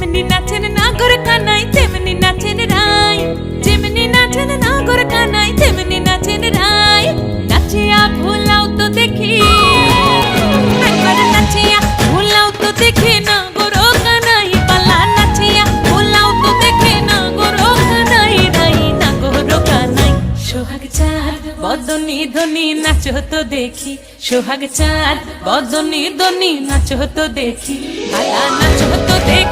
যেমনি নাচেন নাগর কানাই তেমনি নাচেন রাই, যেমনি নাচেন নাগর কানাই তেমনি নাচেন রাই। নাচিয়া ভুলাও তো দেখি, একবার নাচিয়া ভুলাও তো দেখি নাগর কানাই পালা, নাচিয়া ভুলাও তো দেখি নাগর কানাই রাই, নাগর কানাই। সোহাগ চাঁদ বদনি ধনি নাচো তো দেখি, সোহাগ চাঁদ বদনি ধনি নাচো তো দেখি, পালা নাচো তো দেখি।